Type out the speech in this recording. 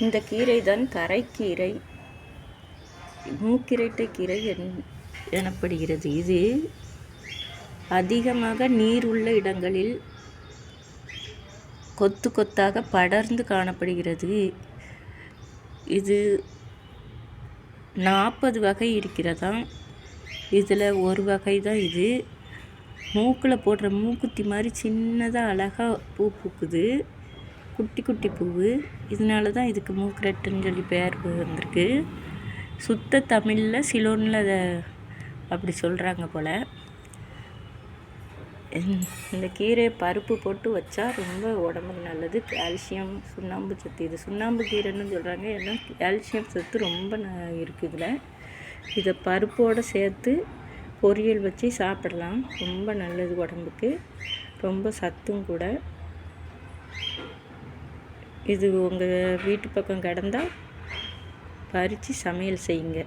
இந்த கீரை தான் தரைக்கீரை, மூக்கிரைட்டை கீரை எனப்படுகிறது. இது அதிகமாக நீர் உள்ள இடங்களில் கொத்து கொத்தாக படர்ந்து காணப்படுகிறது. இது 40 வகை இருக்கிறதாம். இதில் ஒரு வகை தான் இது. மூக்கில் போடுற மூக்குத்தி மாதிரி சின்னதாக அழகாக பூ பூக்குது, குட்டி குட்டி பூவு. இதனால தான் இதுக்கு மூக்குரெட்டுன்னு சொல்லி பேர் வந்திருக்கு. சுத்த தமிழில் சிலோனில் அதை அப்படி சொல்கிறாங்க போல். இந்த கீரையை பருப்பு போட்டு வச்சா ரொம்ப உடம்புக்கு நல்லது. கால்சியம், சுண்ணாம்பு சத்து. இது சுண்ணாம்பு கீரைன்னு சொல்கிறாங்க. ஏன்னா கால்சியம் சத்து ரொம்ப இருக்குது இதில். இதை பருப்போடு சேர்த்து பொரியல் வச்சு சாப்பிடலாம். ரொம்ப நல்லது உடம்புக்கு, ரொம்ப சத்தும் கூட. இது உங்கள் வீட்டு பக்கம் கிடந்தா பறித்து சமையல் செய்யுங்க.